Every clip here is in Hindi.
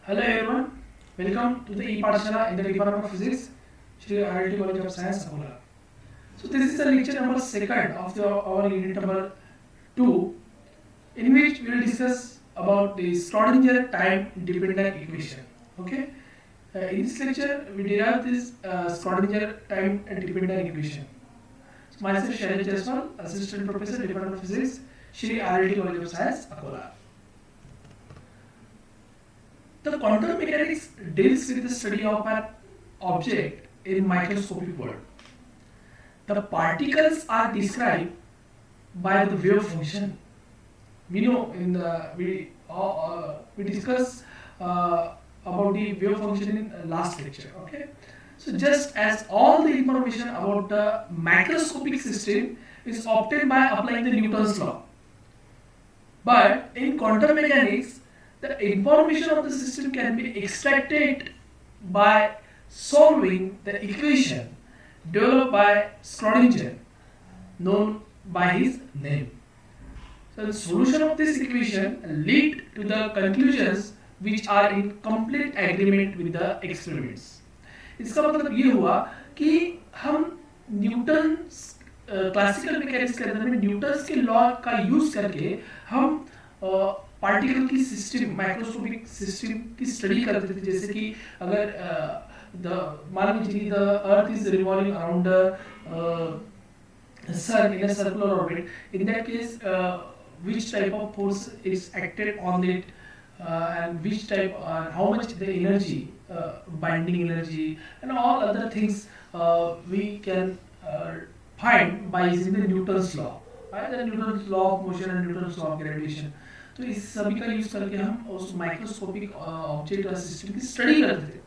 Hello everyone, welcome to the e-Pathshala in the Department of Physics, Shri IIT College of Science, Akola. So this is the lecture number second of our unit number 2, in which we will discuss about the Schrodinger time dependent equation. Okay, in this lecture we derive this Schrodinger time dependent equation. So myself Shailaj Jaiswal, Assistant Professor, Department of Physics, Shri IIT College of Science, Akola. The quantum mechanics deals with the study of an object in microscopic world. The particles are described by the wave function. We know in the we discussed about the wave function in last lecture. Okay, so just as all the information about the macroscopic system is obtained by applying the Newton's law, but in quantum mechanics, the information of the system can be extracted by solving the equation developed by Schrodinger, known by his name. So the solution of this equation lead to the conclusions which are in complete agreement with the experiments. इसका मतलब ये हुआ कि हम न्यूटन क्लासिकल मैकेनिक्स के अंदर में न्यूटन्स के लॉ का यूज करके हम पार्टिकल की सिस्टम माइक्रोस्कोपिक सिस्टम की स्टडी करते थे, जैसे कि अगर मान लीजिए the earth is revolving around the sun in a circular orbit. In that case, which type of force is acted on it, and which type, how much the energy, binding energy, and all other things we can find by using the Newton's law, right? The Newton's law of motion and Newton's law of gravitation. तो इस सभी का यूज करके हम उस माइक्रोस्कोपिक ऑब्जेक्ट और सिस्टम की स्टडी करते थे.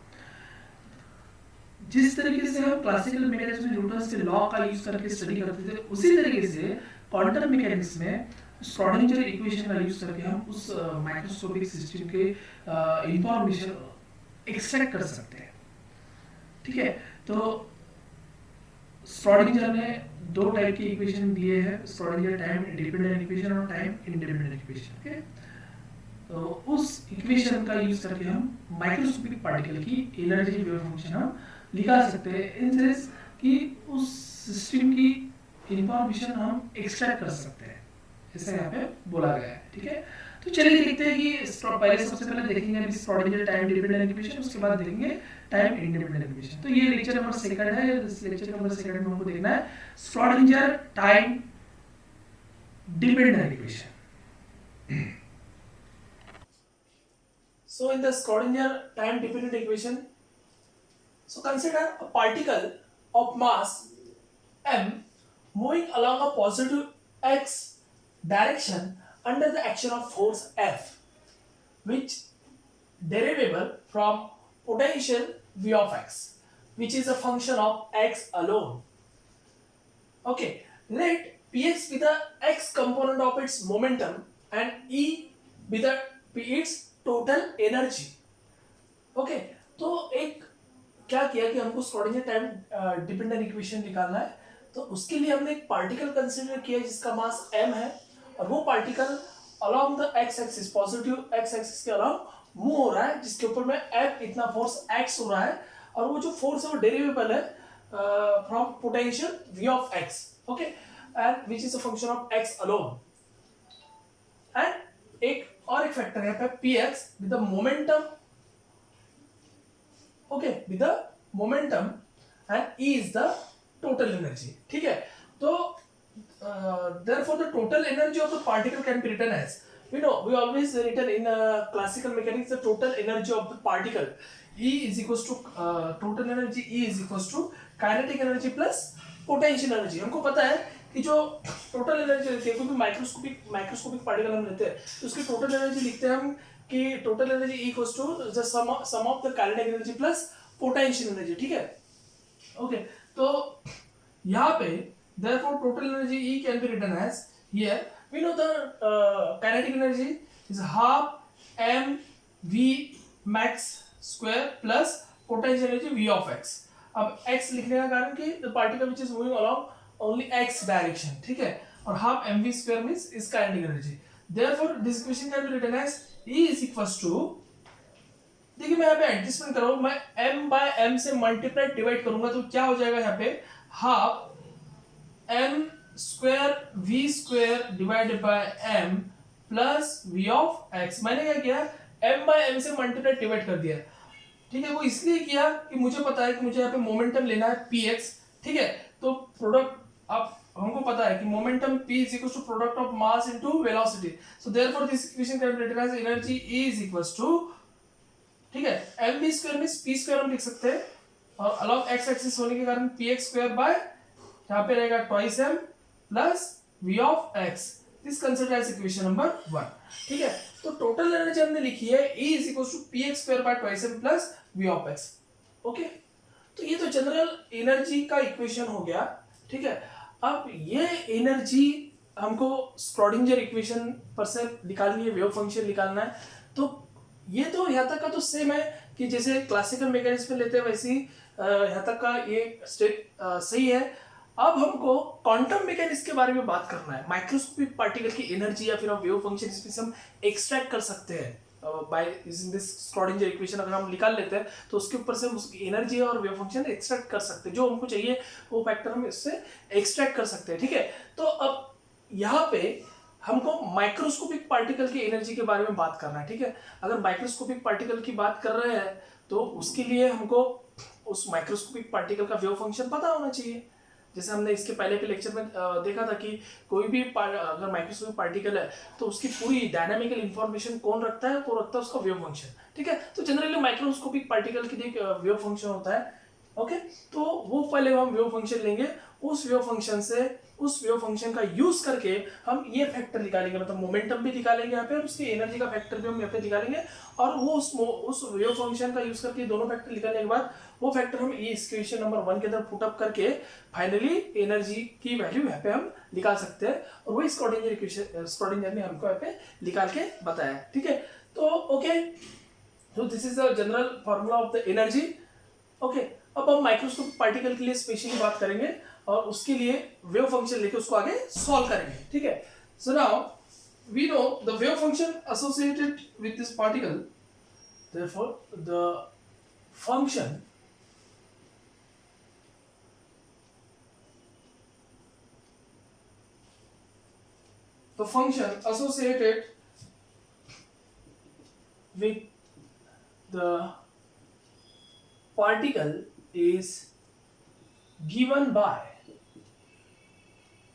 जिस तरीके से हम क्लासिकल मैकेनिक्स में न्यूटन्स के लॉ का यूज करके स्टडी करते थे, उसी तरीके से क्वांटम मैकेनिक्स में श्रोडिंगर इक्वेशन का यूज करके हम उस माइक्रोस्कोपिक सिस्टम के इंफॉर्मेशन एक्सट्रैक्ट कर सकते हैं. ठीक है, तो श्रोडिंगर ने दो टाइप की इक्वेशन दिए हैं, श्रोडिंगर टाइम डिपेंडेंट इक्वेशन और टाइम इंडिपेंडेंट इक्वेशन. ओके, तो उस इक्वेशन का यूज करके हम माइक्रोस्कोपिक पार्टिकल की एनर्जी वेव फंक्शन हम निकाल सकते हैं, इन सेंस कि उस सिस्टम की इंफॉर्मेशन हम एक्सट्रैक्ट कर सकते हैं, ऐसा यहाँ पे बोला गया है. ठीक है, तो चलिए देखते हैं कि सबसे पहले देखेंगे अभी श्रोडिंगर टाइम डिपेंडेंट इक्वेशन, उसके बाद देखेंगे टाइम इंडिपेंडेंट इक्वेशन. तो ये लेक्चर नंबर सेकंड है. इस लेक्चर नंबर सेकंड में हमको देखना है Schrodinger time dependent equation. So in the Schrodinger time dependent equation, so consider a particle of mass m moving along a positive x direction under the action of force F, which derivable from potential V of x, which is a function of x alone. Okay, let Px be the x component of its momentum and E be its total energy. Okay, तो एक क्या किया कि हमको श्रोडिंगर टाइम डिपेंडेंट इक्वेशन निकालना है, तो उसके लिए हमने एक पार्टिकल कंसीडर किया जिसका मास m है, और वो particle along the x axis, positive x axis के अलोंग मूव हो रहा है, जिसके ऊपर में F इतना फोर्स x हो रहा है, और वो जो फोर्स है वो डेरिवेबल है from potential v of x. Okay, and which is a function of x alone. And एक और एक फैक्टर है पे px with the momentum, okay, with the momentum, and E is the total energy. ठीक है, तो therefore the total energy of the particle can be written as, we always written in classical mechanics the total energy of the particle E is equals to total energy E is equals to kinetic energy plus potential energy. हमको पता है कि जो टोटल एनर्जी रहती है, क्योंकि माइक्रोस्कोपिक पार्टिकल हम लेते हैं, तो उसकी टोटल एनर्जी लिखते हैं हम कि total energy equals to the sum of the kinetic energy plus potential energy. ठीक है, ओके, तो यहाँ पे therefore total energy E can be written as, here we know the kinetic energy is half m v max square plus potential energy v of x. अब x लिखने का कारण कि the particle which is moving along only x direction. ठीक है, और half mv square means is kinetic energy. Therefore this equation can be written as E is equals to देखिए मैं यहाँ पे एडजस्टमेंट कर रहा हूँ, मैं m बाय m से मल्टीप्लाई डिवाइड करूंगा तो क्या हो जाएगा यहाँ पे half m square v square divided by m plus v of x। मैंने क्या किया m बाय m से मल्टीप्लाई डिवाइड कर दिया, ठीक है। वो इसलिए किया कि मुझे पता है कि मुझे यहाँ पे मोमेंटम लेना है px, ठीक है। तो प्रोडक्ट अब हमको पता है कि momentum p is equals to product of mass into velocity, so therefore this equation can be written as energy is equals to, ठीक है, mv स्क्वायर में p स्क्वायर हम लिख सकते हैं और अलॉन्ग x एक्सिस होने के कारण px स्क्वायर बाय यहाँ पे रहेगा twice m plus v of x। This consider as equation number 1, ठीक है। तो टोटल एनर्जी हमने लिखी है E is equal to px square by twice m plus v of x, okay. तो ये तो जनरल एनर्जी का इक्वेशन हो गया, ठीक है। अब ये एनर्जी हमको स्क्रोडिंजर इक्वेशन पर से निकालनी है, वेव फंक्शन निकालना है। तो ये तो यहाँ तक का तो सेम है कि जैसे क्लासिकल मैकेनिक्स में लेते हैं वैसे ही यहाँ तक का ये स्टेप सही है। अब हमको क्वांटम मैकेनिक्स के बारे में बात करना है, माइक्रोस्कोपिक पार्टिकल की एनर्जी या फिर हम वेव फंक्शन इसमें हम एक्सट्रैक्ट कर सकते हैं by using this Schrödinger equation. अगर हम निकाल लेते हैं तो उसके ऊपर से उसकी एनर्जी और वेव फंक्शन एक्सट्रैक्ट कर सकते हैं, जो हमको चाहिए वो फैक्टर हम इससे एक्सट्रैक्ट कर सकते हैं, ठीक है। तो अब यहाँ पे हमको माइक्रोस्कोपिक पार्टिकल की एनर्जी के बारे में बात करना है, ठीक है। अगर माइक्रोस्कोपिक पार्टिकल की बात कर रहे हैं तो उसके लिए हमको उस माइक्रोस्कोपिक पार्टिकल का वेव फंक्शन पता होना चाहिए। जैसे हमने इसके पहले के लेक्चर में देखा था कि कोई भी अगर माइक्रोस्कोपिक पार्टिकल है तो उसकी पूरी डायनामिकल इंफॉर्मेशन कौन रखता है, वो रखता है उसका वेव फंक्शन, ठीक है। तो जनरली माइक्रोस्कोपिक पार्टिकल के लिए वेव फंक्शन होता है, ओके। तो वो पहले हम वेव फंक्शन लेंगे, उस वेव फंक्शन का यूज करके हम ये फैक्टर निकालेंगे, मतलब मोमेंटम भी निकालेंगे यहाँ पे और उसकी एनर्जी का फैक्टर भी हम यहाँ पे निकालेंगे। और वो उस वेव फंक्शन का यूज करके दोनों फैक्टर निकालने के बाद वो फैक्टर हम ये इक्वेशन नंबर 1 के अंदर पुट अप करके फाइनली एनर्जी की वैल्यू यहाँ पे हम निकाल सकते हैं। और वही स्क्रोडिंजर ने हमको यहाँ पे निकाल के बताया, ठीक है। तो ओके, तो this is the general formula of the energy, okay. अब हम माइक्रोस्कोप पार्टिकल के लिए स्पेशली बात करेंगे और उसके लिए वेव फंक्शन लेके उसको आगे सॉल्व करेंगे, ठीक है। So now we know the wave function associated with this particle, therefore the function associated with the particle is given by,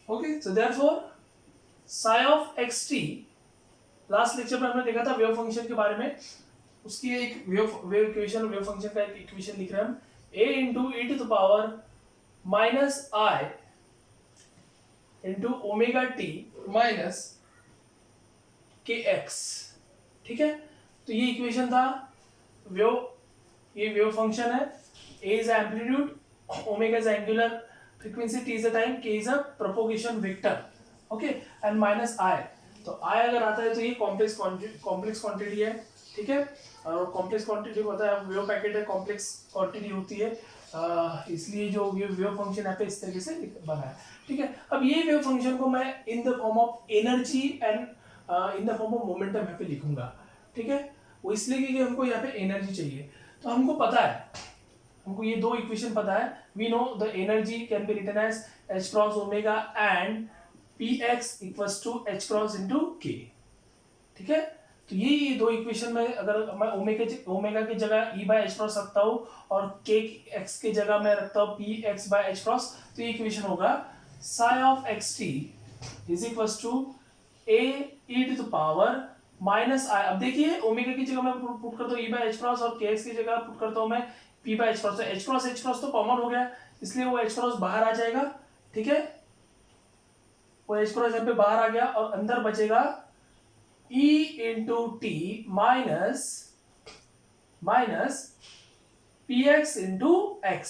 okay, so therefore psi of xt, last lecture में हमने देखा था वेव फंक्शन के बारे में, उसकी एक वेव इक्वेशन, वेव फंक्शन का एक इक्वेशन लिख रहे हैं हम, a into e to the power minus I into omega t minus kx, ठीक है। तो ये इक्वेशन था ये वेव फंक्शन है, a is amplitude, omega is angular frequency, t is a time, k is a propagation vector, okay, and minus I। तो I अगर आता है तो ये कॉम्प्लेक्स क्वांटिटी है, ठीक है। और कॉम्प्लेक्स क्वांटिटी होता है, वेव पैकेट है, कॉम्प्लेक्स क्वांटिटी होती है, इसलिए जो वेव फंक्शन यहाँ पे इस तरीके से बना है, ठीक है। अब ये वेव फंक्शन को मैं in the form of energy and in the form of momentum यहाँ पे लिखूंगा, ठीक है। वो इसलिए कि हमको यहाँ पे एनर्जी चाहिए। तो हमको पता है, हमको ये दो इक्वेशन पता है, we know the energy can be written as h cross omega and px equals to h cross into k, ठीक है। तो ये दो इक्वेशन में अगर मैं ओमेगा की जगह e बाय h क्रॉस रखता हूँ और k x की जगह मैं रखता हूँ px बाय h क्रॉस, तो ये इक्वेशन होगा psi of xt is equals to a e to the power minus I। अब देखिए ओमेगा की जगह मैं पुट करता हूँ e बाय h क्रॉस और kx की जगह पुट करता हूँ मैं p बाय h क्रॉस। तो h क्रॉस तो कॉमन हो गया, इसलिए वो h क्रॉस बाहर आ जाएगा, ठीक है। वो h क्रॉस यहाँ पे बाहर आ गया और अंदर बचेगा e into T minus px into x,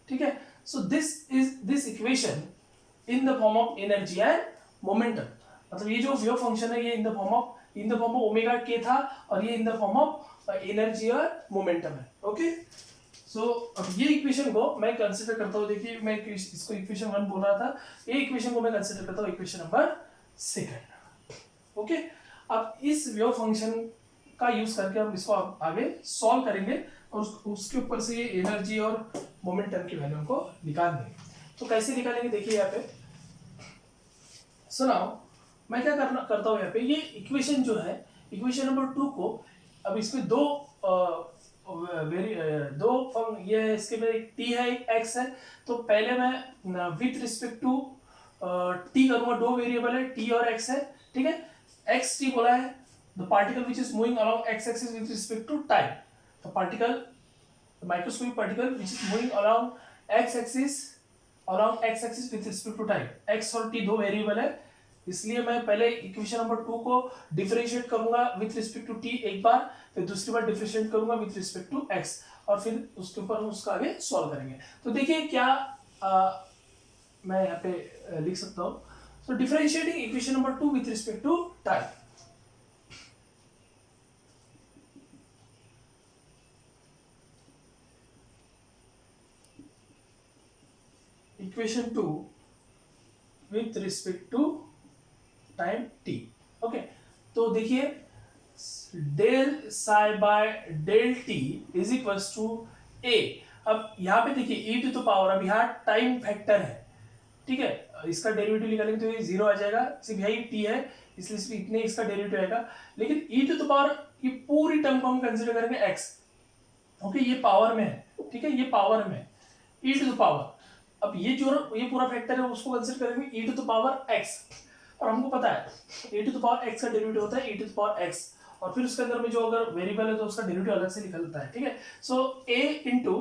ठीक है। सो this equation in the form of energy and momentum, मतलब ये जो वेव फंक्शन है ये in the form of omega के था और ये in the form of energy और मोमेंटम है, ओके। सो अब ये इक्वेशन को मैं कंसीडर करता हूँ, देखिए मैं इसको इक्वेशन 1 बोल रहा था, ये इक्वेशन को मैं कंसीडर करता हूँ इक्वेशन नंबर 2, ओके। अब इस वेव फंक्शन का यूज करके हम इसको आगे सॉल्व करेंगे और उसके ऊपर से ये एनर्जी और मोमेंटम की वैल्यू को निकाल देंगे। तो कैसे निकालेंगे देखिए यहाँ पे। सो नाउ मैं क्या करता हूँ यहाँ पे, ये इक्वेशन जो है इक्वेशन नंबर 2 को, अब इसमें दो ये है, इसके में एक t है एक x है। तो पहले मैं विथ रिस्पेक्ट टू t करूंगा, दो वेरिएबल है t और x है, ठीक है। x t बोला है the particle which is moving along x axis with respect to time. The particle microscopic particle which is moving along x axis with respect to time. x और t दो वेरिएबल है, इसलिए मैं पहले इक्वेशन नंबर 2 को डिफरेंशिएट करूंगा विथ रिस्पेक्ट टू t एक बार, फिर दूसरी बार डिफरेंशिएट करूंगा विथ रिस्पेक्ट टू x, और फिर उसके ऊपर हम उसका आगे सॉल्व करेंगे। तो देखिए क्या मैं यहाँ पे लिख सकता हूँ। So differentiating equation number 2 with respect to time. Equation 2 with respect to time t। Okay, तो देखिए del psi by del t is equals to a। अब यहाँ पे देखिए e टू द पावर, अब यहाँ टाइम फैक्टर है, ठीक है, इसका डेरिवेटिव निकालेंगे तो ये 0 आ जाएगा, सिर्फ यही t है इसलिए सिर्फ इतने इसका डेरिवेटिव आएगा। लेकिन e टू द पावर ये पूरी टर्म को हम कंसीडर करेंगे x। ओके, ये पावर में है, ठीक है, ये पावर में e टू द पावर। अब ये पूरा फैक्टर है उसको कंसीडर करेंगे e to the power x, और हमको पता है e to the power x का डेरिवेटिव होता है e to the power x, और फिर उसके अंदर में जो अगर वेरिएबल है तो उसका डेरिवेटिव अलग से निकलता है, ठीक है। सो a इंटू,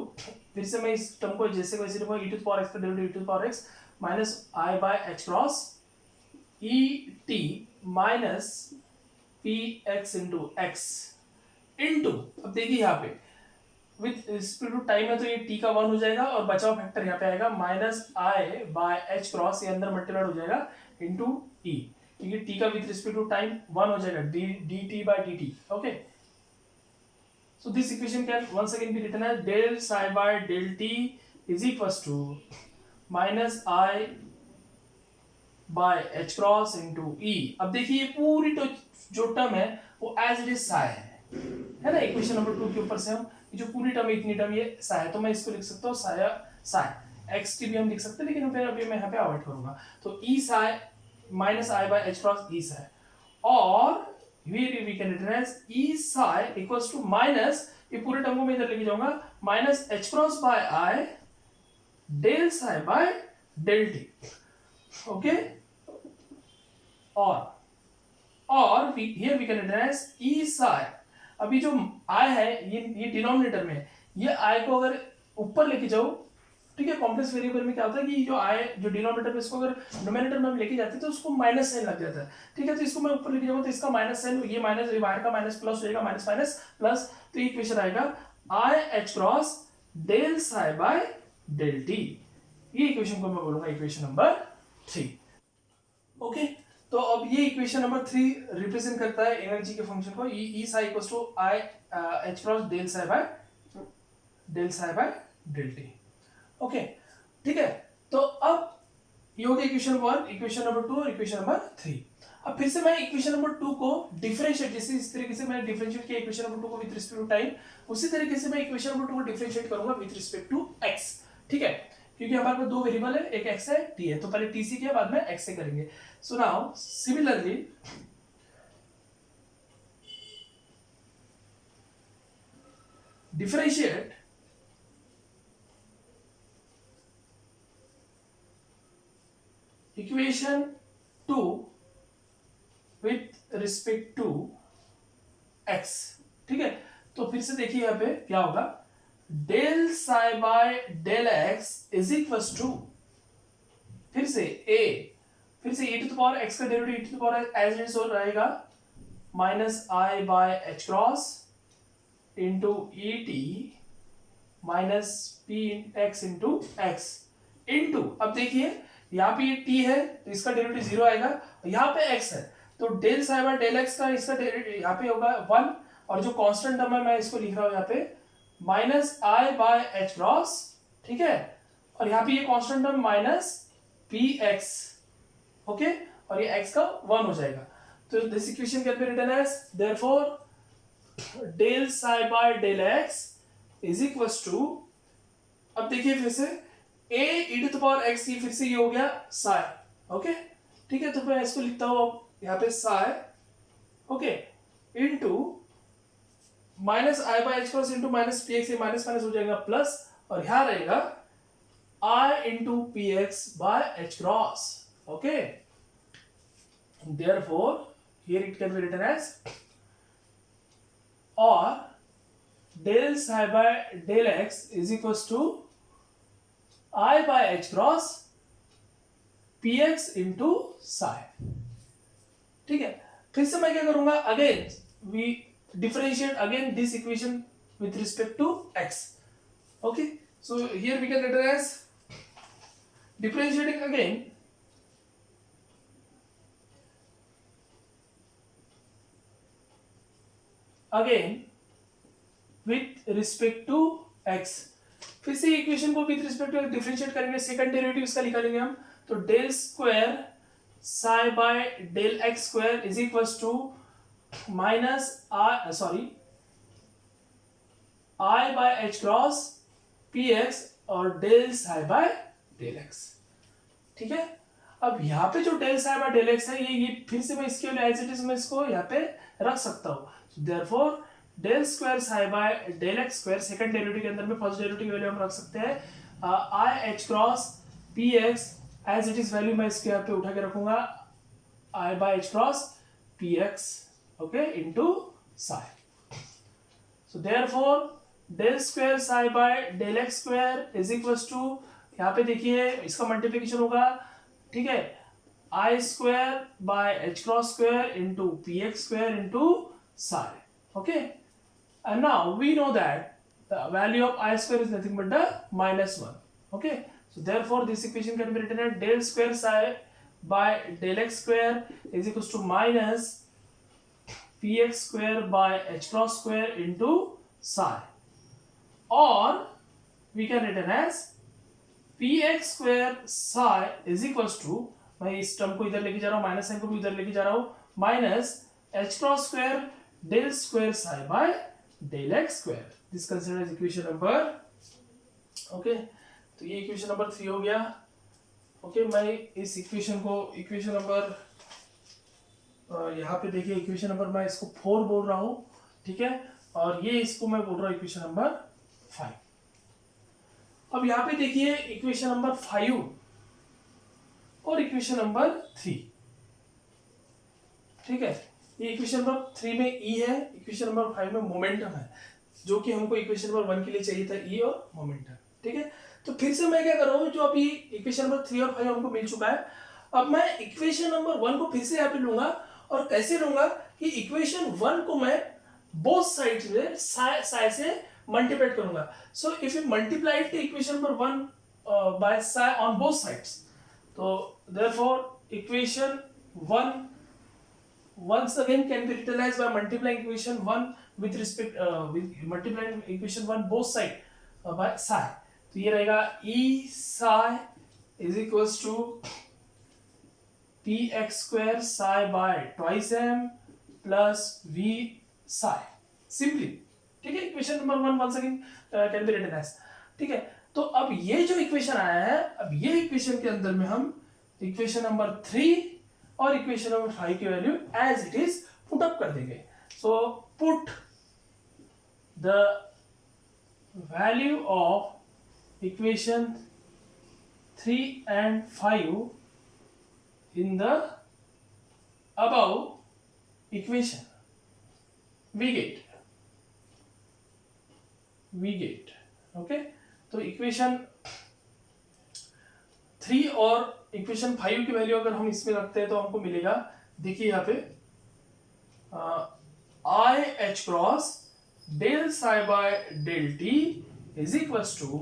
फिर से मैं इस टर्म को जैसे वैसे लिखूंगा, e to the power x का derivative e to the power x minus i by h cross e t minus p x into x into, अब देखिए यहाँ पे विथ रिस्पेक्ट टू टाइम है तो ये t का 1 हो जाएगा, और बचा हुआ फैक्टर यहाँ पे आएगा minus i by h cross, ये अंदर मल्टीप्लाइड हो जाएगा इंटू e, क्योंकि t का विथ रिस्पेक्ट टू टाइम 1 हो जाएगा dt by dt। Okay, so this equation can once again be written as del psi by del t is equals to minus i by h cross into e। अब देखिए ये पूरी जो टर्म है वो एज इट इज साई है ना, इक्वेशन नंबर 2 के ऊपर से हम जो पूरी टर्म इतनी टर्म ये साई है, तो मैं इसको लिख सकता हूँ साई x t भी हम लिख सकते हैं, लेकिन फिर अभी मैं यहाँ पे अवॉइड करूंगा। तो e psi minus i by h cross e psi, और we can written as e psi equals to minus, ये पूरे टर्म को मैं इधर लेके जाऊंगा, minus h cross by i del psi by del t। Okay, और here we can write as e psi। अभी जो i है ये डिनोमिनेटर में है, ये i को अगर ऊपर लेके जाओ, ठीक है, कॉम्प्लेक्स वेरिएबल में क्या होता है कि जो i जो डिनोमिनेटर में, इसको अगर नोमिनेटर में हम लेके जाते हैं तो उसको माइनस साइन लग जाता है, ठीक है। तो इसको मैं ऊपर लेके जाऊंगा तो इसका माइनस साइन, ये माइनस, ये बाहर का माइनस प्लस हो जाएगा, माइनस माइनस प्लस, तो ये इक्वेशन आएगा i h cross del psi by del t। ये इक्वेशन को मैं बोलूंगा इक्वेशन नंबर 3। ओके, तो अब ये इक्वेशन नंबर 3 रिप्रेजेंट करता है एनर्जी के फंक्शन को, E psi equals to I h cross del psi by del t। Okay, ठीक है, तो अब ये हो गया इक्वेशन 1, इक्वेशन नंबर 2 और इक्वेशन नंबर 3। अब फिर से मैं इक्वेशन नंबर 2 को डिफरेंशिएट, जैसे इस तरीके से मैंने डिफरेंशिएट किया इक्वेशन नंबर 2 को विद रिस्पेक्ट टू टाइम, उसी तरीके से मैं इक्वेशन नंबर 2 को डिफरेंशिएट करूंगा विद रिस्पेक्ट टू x, ठीक है, क्योंकि हमारे पास दो वेरिएबल है, एक x है t है, तो पहले t से किया बाद में x से करेंगे। So now similarly differentiate equation 2 with respect to x, ठीक है। तो फिर से देखिए यहाँ पे क्या होगा, del psi by del x is equals to, फिर से e to the power x का derivative e to the power as it is हो रहेगा minus i by h cross into e t minus p x into x into, अब देखिए यहाँ पे ये t है तो इसका डेरिवेटिव 0 आएगा, यहाँ पे x है तो del psi by del x का इसका डेरिवेटिव यहाँ पे होगा 1, और जो कांस्टेंट टर्म है मैं इसको लिख रहा हूँ यहाँ पे minus i by h cross, ठीक है, और यहाँ पे ये constant term minus px, okay, और ये x का 1 हो जाएगा। तो this equation can be written as therefore del psi by del x is equal to, अब देखिए फिर से a e to the power x, ये फिर से ये हो गया साई, ओके ठीक है। तो मैं इसको लिखता हूं अब यहाँ पे psi, okay, into minus I by H cross into minus P X, ये माइनस माइनस हो जाएगा प्लस, और यहाँ रहेगा I into P X by H cross, okay. Therefore here it can be written as, or del psi by del x is equals to I by h cross px into psi, ठीक है। फिर से मैं क्या करूंगा, again we differentiate again this equation with respect to x, okay. So here we can write as differentiating again with respect to x। फिर से इक्वेशन को विथ रिस्पेक्ट टू डिफरेंशिएट करेंगे, सेकंड डेरिवेटिव इसका निकालेंगे हम, तो del square psi by del x square is equal to minus I by H cross P X और del psi by del X, ठीक है। अब यहाँ पे जो del psi by del x है, ये फिर से मैं इसके एज इट इज मैं इसको यहाँ पे रख सकता हूँ। Therefore del square psi by del x square, second derivative के अंदर में फर्स्ट डेरिवेटिव की वैल्यू हम रख सकते हैं I H cross P X, as it is value मैं इसके यहाँ पे उठा के रखूंगा I by H cross P X, okay, into psi. So therefore del square psi by del x square is equal to, यहाँ पे देखिए इसका मल्टीप्लीकेशन होगा, ठीक है, I square by H cross square into P x square into psi, okay, and now we know that the value of I square is nothing but the minus 1, okay. So therefore this equation can be written as del square psi by del x square is equals to minus px square by h cross square into psi, or we can written as px square psi is equals to, मैं इस टर्म को इधर लेके जा रहा हूँ, माइनस साइन को भी इधर लेके जा रहा हूँ, minus h cross square del square psi by del x square, this considered as equation number, okay। तो ये इक्वेशन नंबर 3 हो गया, ओके। मैं इस इक्वेशन को इक्वेशन नंबर यहाँ पे देखिए इक्वेशन नंबर मैं इसको 4 बोल रहा हूँ, ठीक है, और ये इसको मैं बोल रहा हूँ इक्वेशन नंबर 5। अब यहाँ पे देखिए इक्वेशन नंबर 5 और इक्वेशन नंबर 3, ठीक है। ये इक्वेशन नंबर 3 में ई है, इक्वेशन नंबर 5 में मोमेंटम है, जो कि हमको इक्वेशन नंबर 1 के लिए चाहिए था, ई और मोमेंटम, ठीक है। तो फिर से मैं क्या कर रहा हूँ, जो अभी इक्वेशन नंबर 3 और 5 हमको मिल चुका है, अब मैं इक्वेशन नंबर 1 को फिर से यहाँ पे लूंगा, और कैसे लूंगा कि इक्वेशन 1 को मैं बोथ साइड्स में साई से मल्टीप्लाई करूंगा। So if you multiply equation number 1 by psi on both sides, तो therefore equation 1 once again can be written as by multiplying equation 1 with respect with multiplying equation 1 both side by psi, तो ये रहेगा e psi is equals to px square psi by twice m plus v psi, simply, ठीक है। Equation number 1 once again can be written as, ठीक है। तो अब ये जो इक्वेशन आया है, अब ये इक्वेशन के अंदर में हम इक्वेशन नंबर 3 और इक्वेशन नंबर 5 की value as it is put up कर देंगे। So put the value of equation 3 and 5 in the above equation, we get okay। तो इक्वेशन 3 और इक्वेशन 5 की वैल्यू अगर हम इसमें रखते हैं तो हमको मिलेगा, देखिए यहाँ पे i H cross del psi by del t is equals to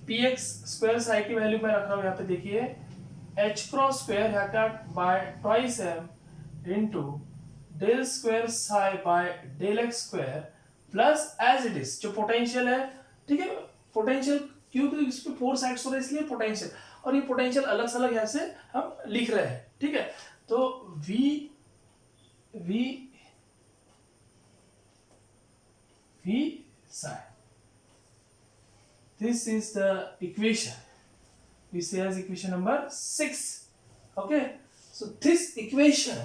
p x square psi की वैल्यू मैं रख रहा हूँ यहाँ पे, देखिए एच क्रॉस स्क्वायर यहाँ का by twice m into del square psi by del x square plus as it is जो पोटेंशियल है, ठीक है। पोटेंशियल क्योंकि इस पे 4 साइड्स हो रहे हैं इसलिए पोटेंशियल, और ये पोटेंशियल अलग अलग यहाँ से हम लिख रहे हैं, ठीक है। तो v V psi. This is the equation we say as equation number 6. Okay, so this equation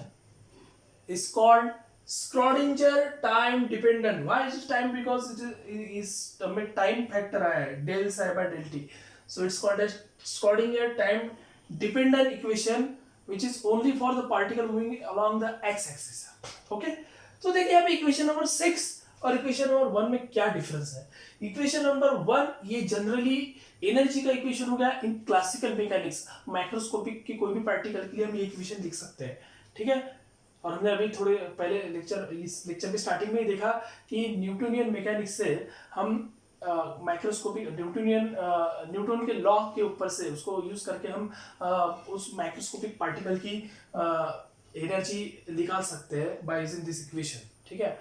is called Schrodinger time dependent. Why is it time? Because it is time factor है del psi by del t. So it's called as Schrodinger time dependent equation, which is only for the particle moving along the x-axis. Okay, तो देखिए यहाँ पे इक्वेशन नंबर 6 और इक्वेशन नंबर 1 में क्या डिफरेंस है. इक्वेशन नंबर 1 ये जनरली एनर्जी का इक्वेशन हो गया इन क्लासिकल मैकेनिक्स. माइक्रोस्कोपिक की कोई भी पार्टिकल के लिए हम ये इक्वेशन लिख सकते हैं. ठीक है, और हमने अभी थोड़े पहले इस लेक्चर में स्टार्टिंग में ही देखा कि न्यूटोनियन मैकेनिक्स से हम माइक्रोस्कोपिक न्यूटन के लॉ के ऊपर से उसको यूज करके हम उस माइक्रोस्कोपिक पार्टिकल की एनर्जी निकाल सकते हैं बाय यूजिंग दिस इक्वेशन. ठीक है,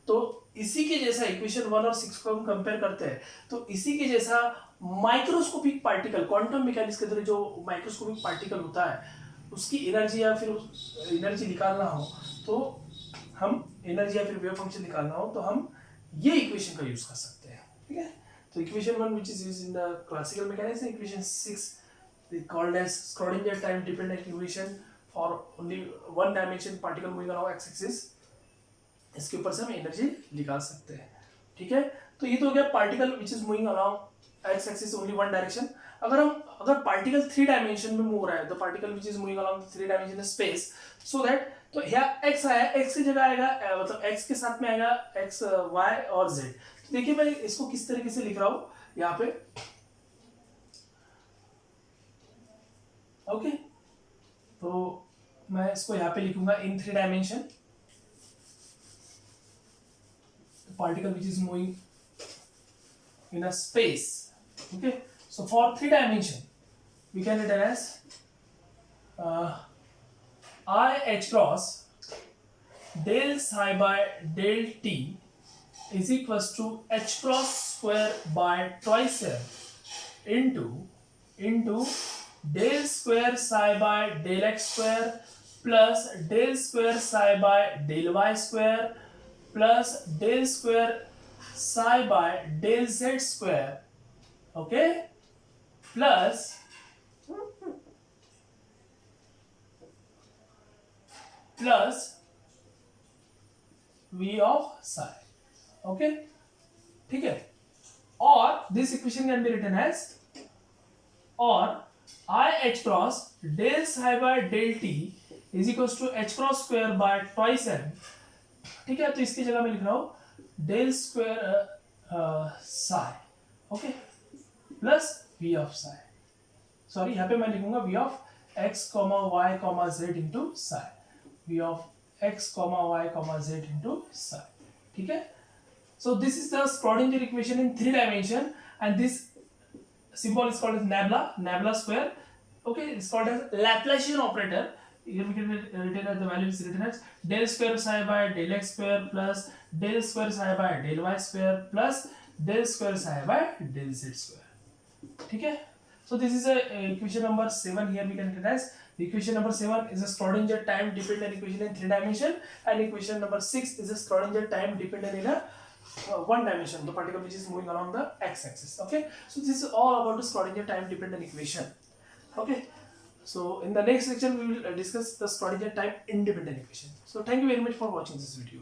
तो इसी के जैसा इक्वेशन 1 और 6 को हम कंपेयर करते हैं, तो इसी के जैसा माइक्रोस्कोपिक पार्टिकल क्वांटम मैकेनिक्स के अंदर जो माइक्रोस्कोपिक पार्टिकल होता है उसकी एनर्जी या फिर एनर्जी निकालना हो तो हम एनर्जी या फिर वेव फंक्शन निकालना हो तो हम ये इक्वेशन का यूज कर सकते हैं. ठीक है, तो equation 1 which is used in the classical mechanics, equation 6 called as Schrodinger time dependent equation for only one dimension particle moving along x axis. इसके ऊपर से हम एनर्जी निकाल सकते हैं. ठीक है, तो ये तो हो गया particle which is moving along x axis only one direction. अगर पार्टिकल 3 डायमेंशन में मूव रहा है, the particle which is moving along 3 dimensional space, so that तो यहाँ x आया, x की जगह आएगा मतलब x के साथ में आएगा x y और z. तो देखिए मैं इसको किस तरीके से लिख रहा हूं यहाँ पे. ओके, तो मैं इसको यहाँ पे लिखूंगा इन 3 dimension particle which is moving in a space. Okay, so for 3 dimension we can write it as I h cross del psi by del t is equals to h cross square by twice m into del square psi by del x square plus del square psi by del y square plus del square psi by del z square. Okay, plus v of psi. Okay, ठीक है, और this equation can be written as or I h cross del psi by del t is equals to h cross square by twice m. ठीक है, तो इसकी जगह मैं लिख रहा हूं del square psi. Okay, plus v of psi. Sorry, यहाँ पे मैं लिखूंगा v of x, y, z into psi. v of x, y, z into psi. ठीक है, so this is the Schrodinger equation in 3 dimension and this symbol is called as nabla square. Okay, it's called as Laplacian operator. Here we can written as the value is written as del square psi by del x square plus del square psi by del y square plus del square psi by del z square. ठीक है, so this is a equation number 7. Here we can write as the equation number 7 is a Schrodinger time dependent equation in 3 dimension and equation number 6 is a Schrodinger time dependent in a 1 dimension, the particle which is moving along the x-axis. Okay, so this is all about the Schrodinger time dependent equation. Okay, so in the next section we will discuss the Schrodinger time independent equation. So thank you very much for watching this video.